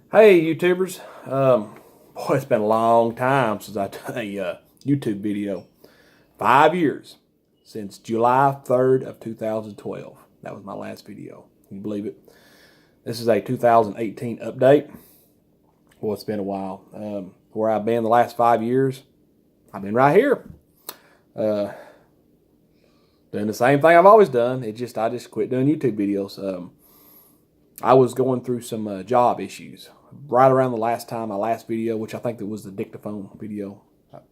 Hey YouTubers, boy, it's been a long time since I done a YouTube video. 5 years since July 3rd of 2012. That was my last video. Can you believe it? This is a 2018 update. Well, it's been a while. Where I've been the last 5 years, I've been right here, doing the same thing I've always done. I just quit doing YouTube videos. I was going through some job issues right around the last time, my last video, which I think that was the dictaphone video,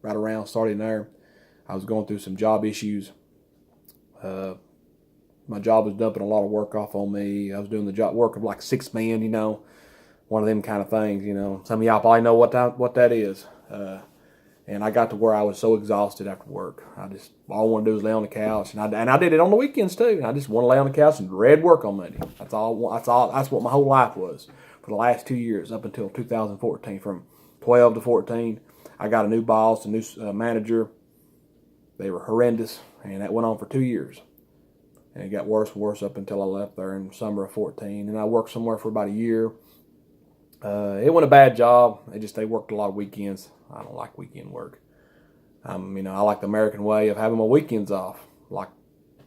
right around starting there. I was going through some job issues. My job was dumping a lot of work off on me. I was doing the job work of like 6 men, one of them kind of things. Some of y'all probably know what that is. And I got to where I was so exhausted after work. All I wanted to do was lay on the couch, and I did it on the weekends too. I just want to lay on the couch and read work on Monday. That's all. That's what my whole life was for the last 2 years up until 2014. From 12 to 14, I got a new boss, a new manager. They were horrendous, and that went on for 2 years. And it got worse and worse up until I left there in summer of 14. And I worked somewhere for about a year. It wasn't a bad job. They worked a lot of weekends. I don't like weekend work. I like the American way of having my weekends off, like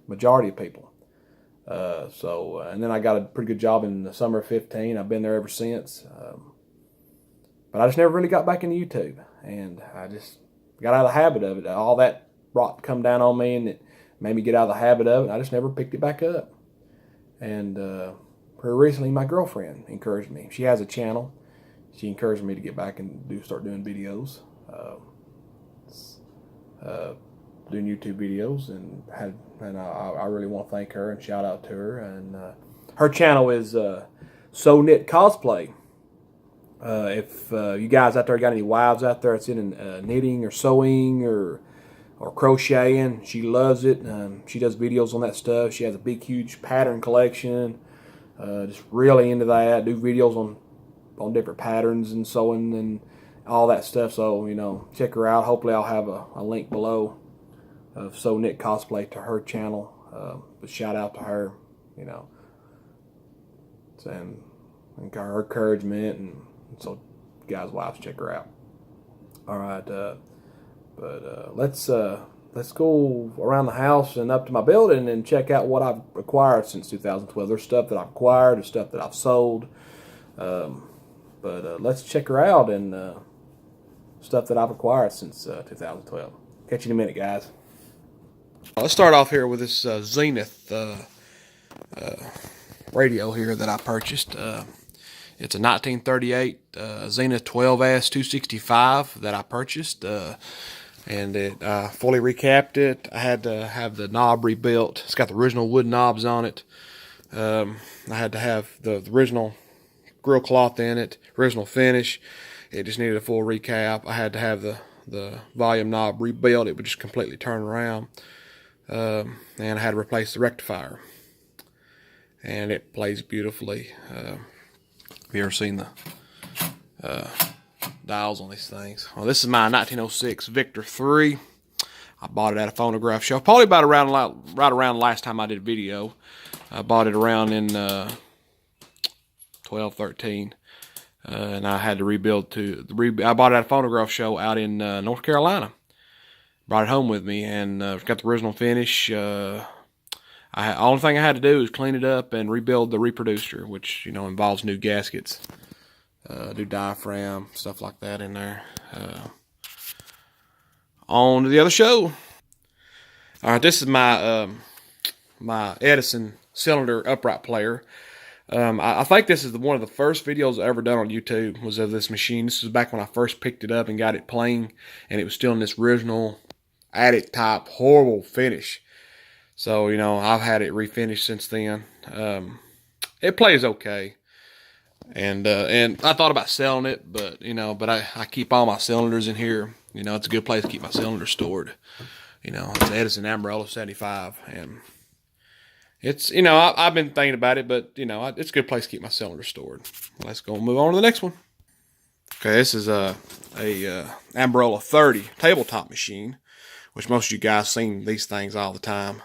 majority of people. And then I got a pretty good job in the summer of 15. I've been there ever since. But I just never really got back into YouTube, and I just got out of the habit of it. All that brought come down on me, and it made me get out of the habit of it. I just never picked it back up. And pretty recently, my girlfriend encouraged me. She has a channel. She encouraged me to get back and start doing videos, doing YouTube videos, and I really want to thank her and shout out to her. And her channel is Sew.Knit Cosplay. If you guys out there got any wives out there that's in knitting or sewing or crocheting, she loves it. She does videos on that stuff. She has a big, huge pattern collection. Just really into that. Do videos on different patterns and sewing and all that stuff. So, check her out. Hopefully I'll have a link below of Sew.Knit Cosplay to her channel. But shout out to her, and her encouragement. And so, guys, wives, check her out. All right. Let's go around the house and up to my building and check out what I've acquired since 2012. There's stuff that I've acquired, there's stuff that I've sold. But let's check her out and stuff that I've acquired since 2012. Catch you in a minute, guys. Let's start off here with this Zenith radio here that I purchased. It's a 1938 Zenith 12S 265 that I purchased. And it fully recapped it. I had to have the knob rebuilt. It's got the original wood knobs on it. I had to have the original grill cloth in it, original finish. It just needed a full recap. I had to have the volume knob rebuilt. It would just completely turn around. And I had to replace the rectifier. And it plays beautifully. Have you ever seen the dials on these things? Well, this is my 1906 Victor 3. I bought it at a phonograph show. Probably about right around the last time I did a video. I bought it around in 12, 13. And I had to rebuild I bought it at a phonograph show out in North Carolina. Brought it home with me and got the original finish. Only thing I had to do is clean it up and rebuild the reproducer, which involves new gaskets, new diaphragm, stuff like that in there. On to the other show. All right, this is my my Edison cylinder upright player. I think this is one of the first videos I ever done on YouTube was of this machine. This was back when I first picked it up and got it playing, and it was still in this original attic type horrible finish. So, I've had it refinished since then. It plays okay. And I thought about selling it, but I keep all my cylinders in here. It's a good place to keep my cylinders stored. It's Edison Umbrella 75, and it's I've been thinking about it, but it's a good place to keep my cylinders stored. Let's go and move on to the next one. Okay, this is a Umbrella 30 tabletop machine, which most of you guys seen these things all the time.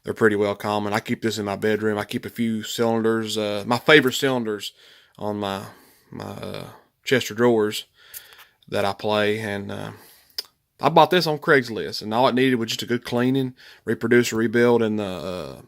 They're pretty well common. I keep this in my bedroom. I keep a few cylinders, my favorite cylinders on my chest of drawers that I play, and I bought this on Craigslist, and all it needed was just a good cleaning, reproducer, rebuild, and the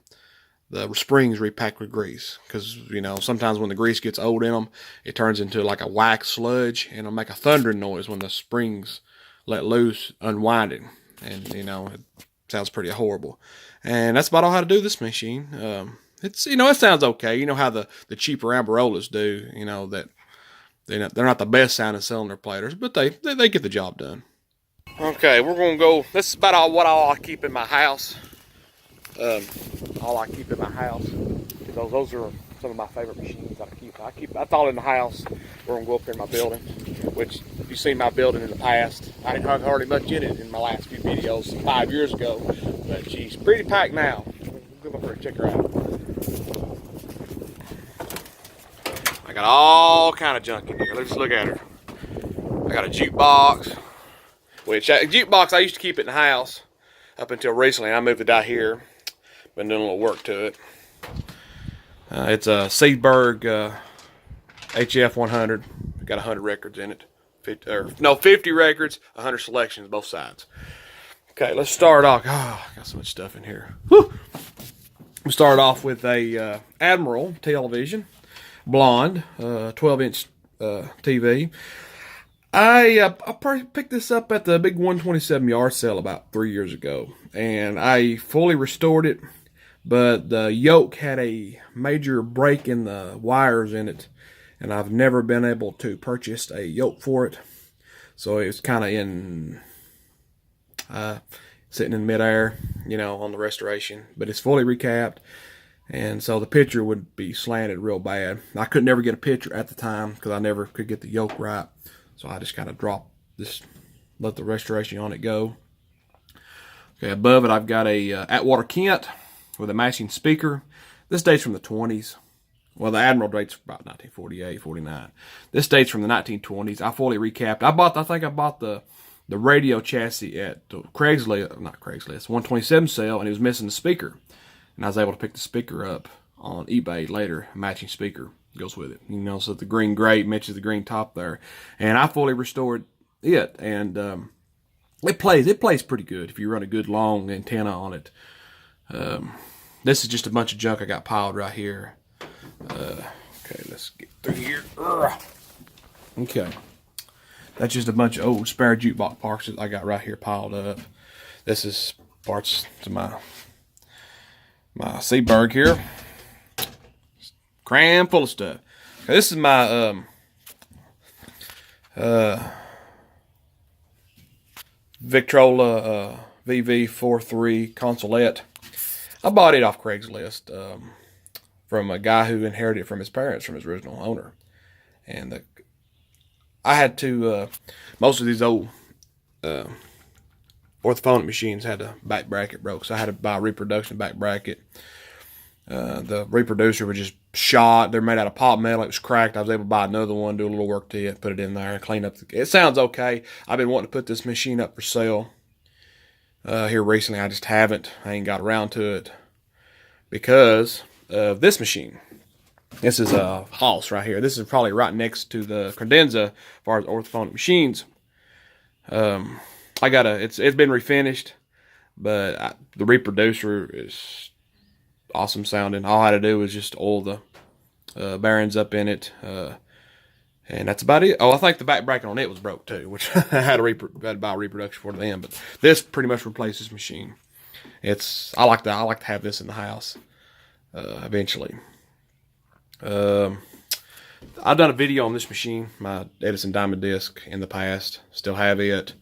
springs repacked with grease. Because, you know, sometimes when the grease gets old in them, it turns into like a wax sludge, and it'll make a thundering noise when the springs let loose, unwinding. And, you know, it sounds pretty horrible. And that's about all how to do this machine. It's, you know, it sounds okay. You know how the cheaper Amarolas do, you know, that they're not the best sounding cylinder platers, but they get the job done. Okay, we're going to go, this is about all I keep in my house. All I keep in my house. Those are some of my favorite machines that I keep. That's all in the house. We're going to go up here in my building, which you've seen my building in the past. I didn't have hardly much in it in my last few videos 5 years ago, but she's pretty packed now. We'll go up here and check her out. I got all kind of junk in here. Let's look at her. I got a jukebox, which a jukebox I used to keep it in the house up until recently. I moved it out here. Been doing a little work to it. It's a Seedberg HF 100. Got 100 records in it. 50 records, 100 selections, both sides. Okay, let's start off. Oh, I got so much stuff in here. Woo! We start off with a Admiral television, blonde, 12-inch TV. I picked this up at the big 127 yard sale about 3 years ago, and I fully restored it, but the yoke had a major break in the wires in it, and I've never been able to purchase a yoke for it. So it's kind of in sitting in midair, you know, on the restoration, but it's fully recapped, and so the picture would be slanted real bad. I could never get a picture at the time because I never could get the yoke right. So I just kind of dropped this, let the restoration on it go. Okay, above it I've got a Atwater Kent with a matching speaker. This dates from the 20s. Well, the Admiral dates about 1948, 49. This dates from the 1920s. I fully recapped. I think I bought the radio chassis at Craigslist, not Craigslist, 127 sale, and it was missing the speaker. And I was able to pick the speaker up on eBay later, a matching speaker goes with it, you know, so the green grate matches the green top there, and I fully restored it, and it plays pretty good if you run a good long antenna on it. This is just a bunch of junk I got piled right here. Okay, let's get through here. Okay, that's just a bunch of old spare jukebox parts that I got right here piled up. This is parts to my Seedberg here. Cram full of stuff. Okay, this is my Victrola VV43 consolette. I bought it off Craigslist from a guy who inherited it from his parents, from his original owner. And I had to, most of these old orthophonic machines had a back bracket broke, so I had to buy a reproduction back bracket. The reproducer was just shot. They're made out of pop metal. It was cracked. I was able to buy another one, do a little work to it, put it in there, clean up. It sounds okay. I've been wanting to put this machine up for sale here recently. I just haven't. I ain't got around to it because of this machine. This is a Hoss right here. This is probably right next to the credenza as far as orthophonic machines. It's been refinished, but the reproducer is awesome sounding. All I had to do was just oil the bearings up in it, and that's about it. Oh, I think the back bracket on it was broke too, which I had to buy a reproduction for them. But this pretty much replaced this machine. I like to have this in the house eventually. I've done a video on this machine, my Edison Diamond Disc, in the past. Still have it.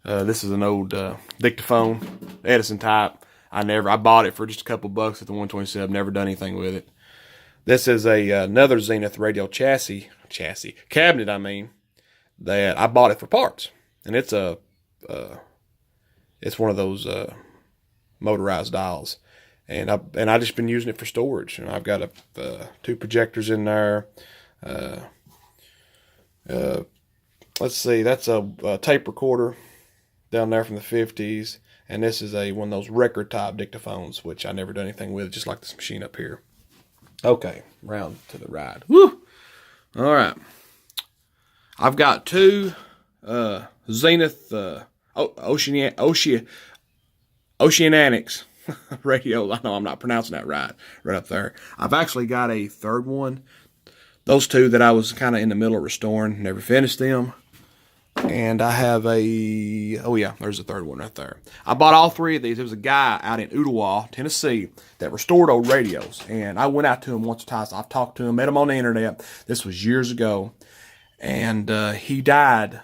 This is an old dictaphone, Edison type. I bought it for just a couple bucks at the 127. Never done anything with it. This is another Zenith radio cabinet. I mean, that I bought it for parts, and it's one of those motorized dials, and I just been using it for storage. And I've got two projectors in there. Let's see, that's a tape recorder down there from the 50s. And this is one of those record type dictaphones, which I never done anything with, just like this machine up here. Okay, round to the right. Woo! All right. I've got two Zenith Oceanics radios. I know I'm not pronouncing that right up there. I've actually got a third one. Those two that I was kind of in the middle of restoring, never finished them. And I have a, oh yeah, there's a third one right there. I bought all three of these. There was a guy out in Ottawa, Tennessee, that restored old radios. And I went out to him once or twice. I've talked to him, met him on the internet. This was years ago. And he died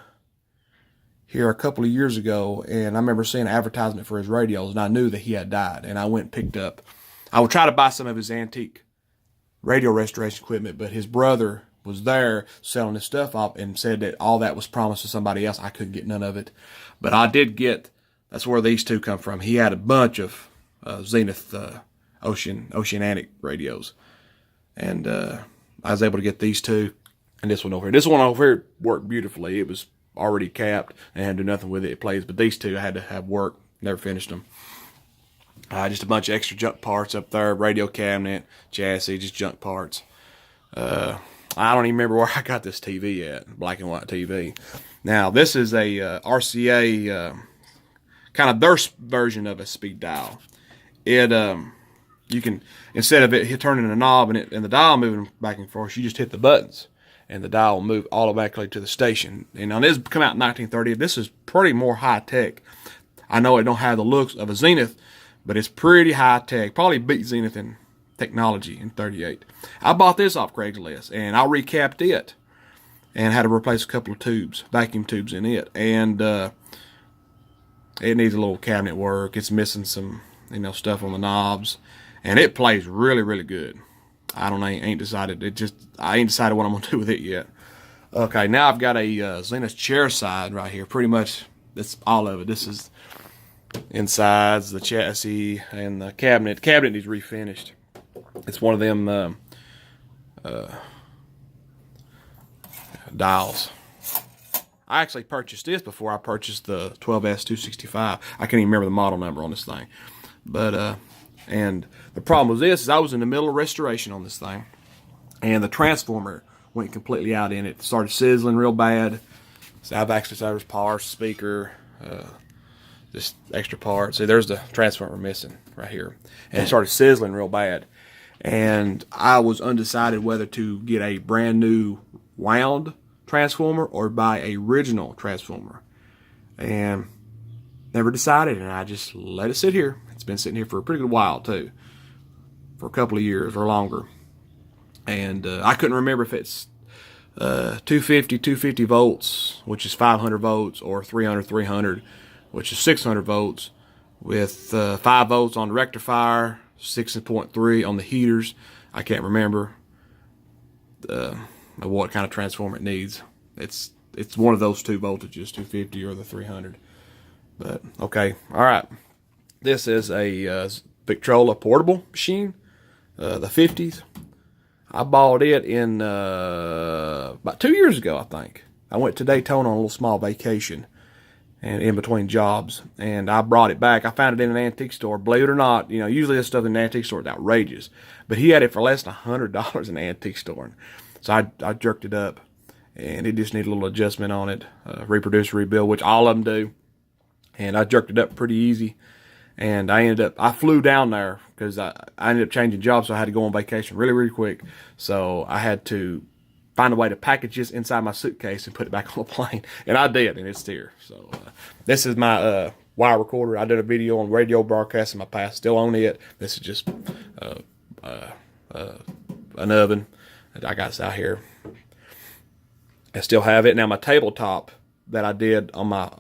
here a couple of years ago. And I remember seeing an advertisement for his radios, and I knew that he had died. And I went and picked up. I would try to buy some of his antique radio restoration equipment, but his brother was there selling his stuff off and said that all that was promised to somebody else. I couldn't get none of it. But I did get, that's where these two come from. He had a bunch of Zenith Oceanic radios. And I was able to get these two and this one over here. This one over here worked beautifully. It was already capped and had to do nothing with it. It plays. But these two I had to have work. Never finished them. Just a bunch of extra junk parts up there. Radio cabinet, chassis, just junk parts. I don't even remember where I got this TV at, black and white TV. Now, this is a RCA, kind of their version of a speed dial. It, you can, instead of it turning a knob and the dial moving back and forth, you just hit the buttons, and the dial will move automatically to the station. And on this come out in 1930, this is pretty more high tech. I know it don't have the looks of a Zenith, but it's pretty high tech. Probably beat Zenith in technology in 38. I bought this off Craigslist, and I recapped it and had to replace a couple of tubes, vacuum tubes in it. And it needs a little cabinet work. It's missing some, stuff on the knobs, and it plays really, really good. I ain't decided. I ain't decided what I'm gonna do with it yet. Okay, now I've got a Zenith chair side right here. Pretty much that's all of it. This is insides, the chassis, and the cabinet. The cabinet needs refinished. It's one of them dials. I actually purchased this before I purchased the 12S265. I can't even remember the model number on this thing. But, and the problem with this is I was in the middle of restoration on this thing, and the transformer went completely out in it. It started sizzling real bad. So I've actually started parts, speaker, just extra parts. See, there's the transformer missing right here. And it started sizzling real bad. And I was undecided whether to get a brand new wound transformer or buy a original transformer. And never decided, and I just let it sit here. It's been sitting here for a pretty good while too. For a couple of years or longer. And I couldn't remember if it's 250 volts, which is 500 volts, or 300, which is 600 volts, with 5 volts on the rectifier, 6.3 on the heaters. I can't remember what kind of transformer it needs. It's one of those two voltages, 250 or the 300. But okay, all right. This is a Victrola portable machine, the 50s. I bought it in about 2 years ago, I think. I went to Daytona on a little small vacation, and in between jobs, and I brought it back. I found it in an antique store. Believe it or not, usually this stuff in an antique store is outrageous, but he had it for less than $100 in an antique store. So I jerked it up, and it just needed a little adjustment on it, reproduce, rebuild, which all of them do. And I jerked it up pretty easy, and I flew down there because I ended up changing jobs, so I had to go on vacation really, really quick. So I had to find a way to package this inside my suitcase and put it back on the plane. And I did, and it's here. So this is my wire recorder. I did a video on radio broadcasts in my past. Still own it. This is just an oven. I got this out here. I still have it. Now my tabletop that I did on my...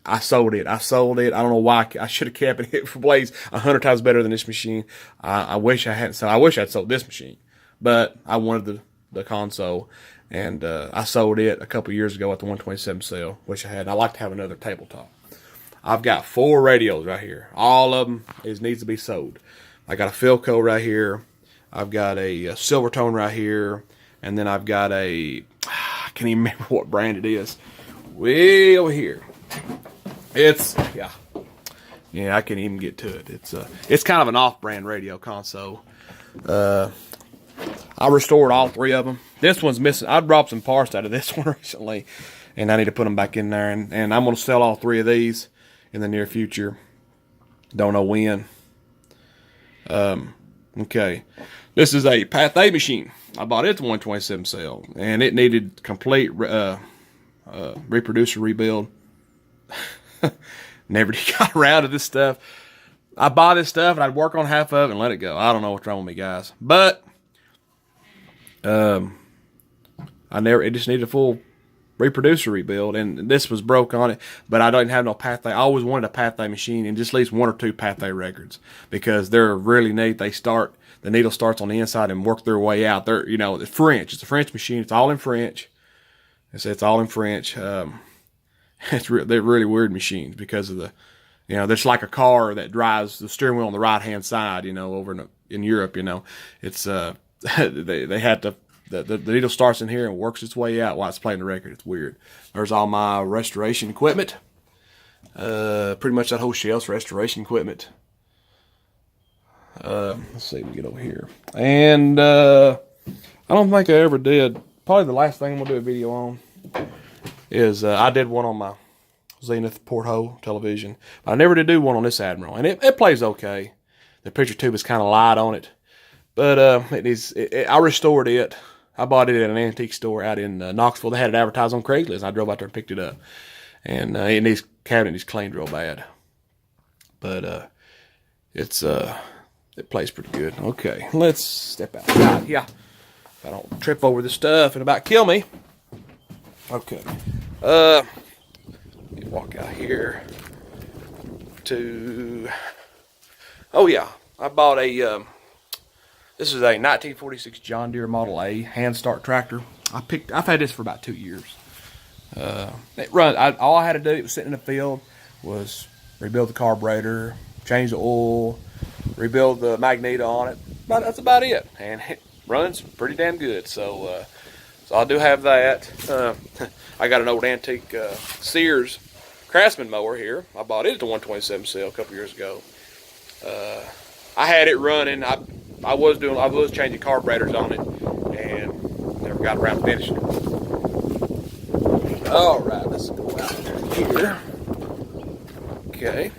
I sold it. I don't know why. I should have kept it for blades 100 times better than this machine. I wish I hadn't sold. I wish I'd sold this machine, but I wanted the console, and I sold it a couple years ago at the 127 sale. Wish I had. I like to have another tabletop. I've got 4 radios right here. All of them needs to be sold. I got a Philco right here. I've got a Silvertone right here, and then I've got I can't even remember what brand it is. Way over here. I can't even get to it. It's kind of an off-brand radio console. I restored all 3 of them. This one's missing. I dropped some parts out of this one recently, and I need to put them back in there. And I'm going to sell all 3 of these in the near future. Don't know when. Okay. This is a Path A machine. I bought it at the 127 sale, and it needed complete reproducer rebuild. Never got around to this stuff. I buy this stuff, and I'd work on half of it and let it go. I don't know what's wrong with me, guys. But it just needed a full reproducer rebuild, and this was broke on it, but I didn't have no Path A. I always wanted a Path A machine, and just at least 1 or 2 Path A records, because they're really neat. The needle starts on the inside and work their way out. They're, it's French. It's a French machine. It's all in French. It's all in French. They're really weird machines because of there's like a car that drives the steering wheel on the right-hand side, over in Europe, it's, they had to, the needle starts in here and works its way out while it's playing the record. It's weird. There's all my restoration equipment. Pretty much that whole shelf's restoration equipment. Let's see, we get over here. And, I don't think I ever did. Probably the last thing I'm going to do a video on is, I did one on my Zenith porthole television. But I never did do one on this Admiral. And it plays okay. The picture tube is kind of light on it. But, I restored it. I bought it at an antique store out in Knoxville. They had it advertised on Craigslist. I drove out there and picked it up. And this cabinet is cleaned real bad. But, it plays pretty good. Okay, let's step outside. Yeah, if I don't trip over this stuff and about kill me. Okay, let me walk out here to. Oh yeah, I bought a. This is a 1946 John Deere Model A hand start tractor. I've had this for about 2 years. It runs. All I had to do, it was sitting in the field, was rebuild the carburetor, change the oil, rebuild the magneto on it. But that's about it. And it runs pretty damn good. So I do have that. I got an old antique Sears Craftsman mower here. I bought it at the 127 sale a couple years ago. I had it running. I was changing carburetors on it, and never got around to finishing it. All right, let's go out here. Okay.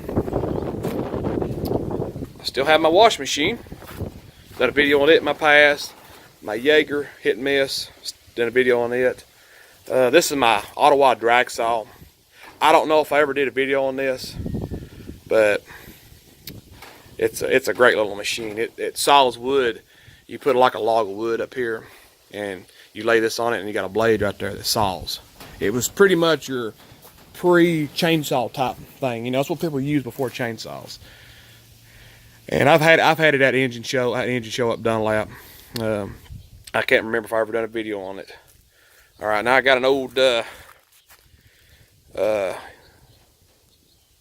I still have my wash machine. Done a video on it in my past. My Jaeger hit and miss. Done a video on it. This is my Ottawa drag saw. I don't know if I ever did a video on this, but it's a great little machine. It saws wood. You put like a log of wood up here, and you lay this on it, and you got a blade right there that saws. It was pretty much your pre-chainsaw type thing. That's what people use before chainsaws. And I've had it at engine show up Dunlap. I can't remember if I ever done a video on it. All right, now I got an old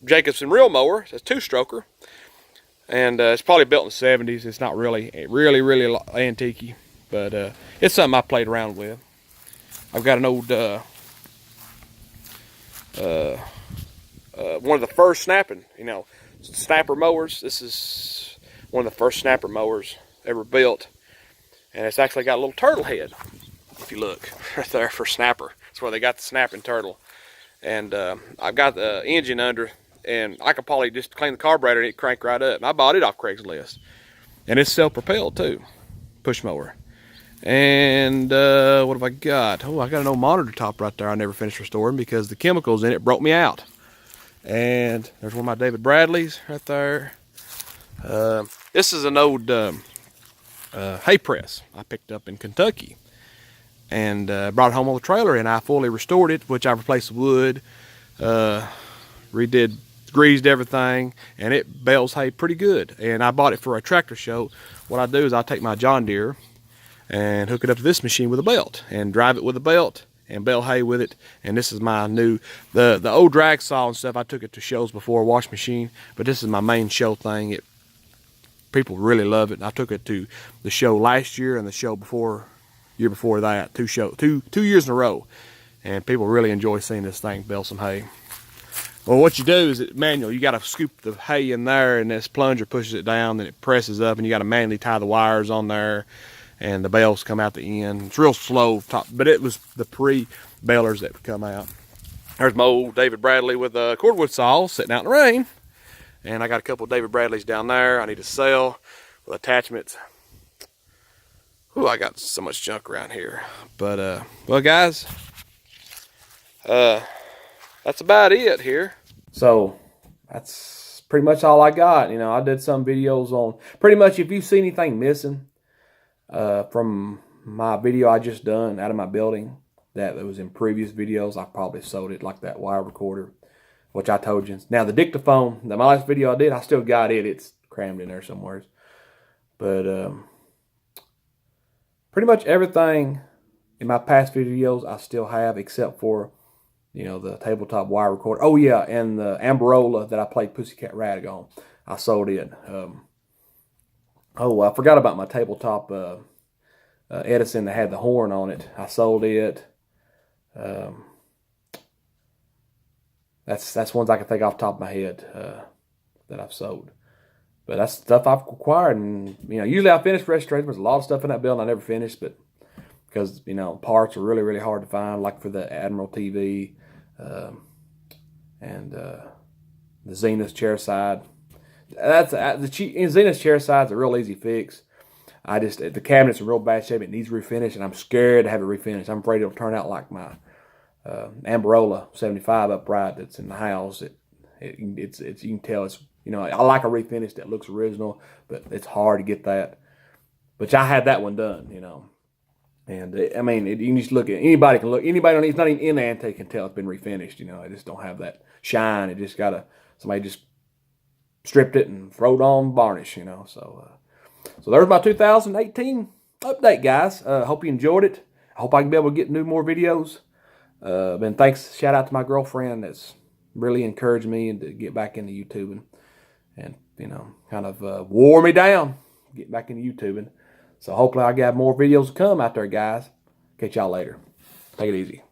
Jacobson reel mower. It's a 2-stroker, and it's probably built in the 70s. It's not really antique, but it's something I played around with. I've got an old one of the first snapper mowers. This is one of the first snapper mowers ever built, and it's actually got a little turtle head. If you look right there for snapper, that's where they got the snapping turtle. And I've got the engine under, and I could probably just clean the carburetor and it'd crank right up. And I bought it off Craigslist, and it's self-propelled too, push mower. And what have I got? Oh, I got an old monitor top right there I never finished restoring because the chemicals in it broke me out. And there's one of my David Bradleys right there. This is an old hay press I picked up in Kentucky, and brought it home on the trailer, and I fully restored it, which I replaced the wood, greased everything, and it bales hay pretty good. And I bought it for a tractor show. What I do is I take my John Deere and hook it up to this machine with a belt, and drive it with a belt, and bale hay with it. And this is my new, the old drag saw and stuff, I took it to shows before, wash machine, but this is my main show thing. People really love it. I took it to the show last year and the show year before that, two years in a row, and people really enjoy seeing this thing bale some hay. Well, what you do is it's manual. You got to scoop the hay in there, and this plunger pushes it down, then it presses up, and you got to manually tie the wires on there. and the bells come out the end. It's real slow top, but it was the pre-bailers that would come out. There's my old David Bradley with a cordwood saw sitting out in the rain. And I got a couple of David Bradleys down there I need to sell with attachments. Ooh, I got so much junk around here. But, well, guys, that's about it here. So, that's pretty much all I got. You know, I did some videos on, pretty much if you see anything missing from my video I just done out of my building that was in previous videos, I probably sold it, like that wire recorder, which I told you. Now, the dictaphone, my last video I did, I still got it. It's crammed in there somewhere. But pretty much everything in my past videos I still have, except for, you know, the tabletop wire recorder. Oh, yeah, and the Amberola that I played Pussycat Rag on. I sold it. Oh, I forgot about my tabletop Edison that had the horn on it. I sold it. That's ones I can think off the top of my head that I've sold. But that's stuff I've acquired, and you know, usually I finish restoration. There's a lot of stuff in that building I never finished, but because you know parts are really really hard to find, like for the Admiral TV and the Zenith chair side. That's the Zenith chair side's a real easy fix. The cabinet's in real bad shape. It needs refinished, and I'm scared to have it refinished. I'm afraid it'll turn out like my Amberola 75 upright that's in the house. It's you can tell it's, you know, I like a refinish that looks original, but it's hard to get that. But I had that one done, you know. And I mean, you can just look at anybody can look. Anybody, it's not even in the ante can tell it's been refinished. You know, I just don't have that shine. It just somebody just stripped it and throwed on varnish. You know, so there's my 2018 update, guys. Hope you enjoyed it. I hope I can be able to get more videos. And thanks, shout out to my girlfriend that's really encouraged me to get back into YouTubing, and you know, kind of wore me down, get back into YouTubing. So hopefully I got more videos to come out there, guys. Catch y'all later. Take it easy.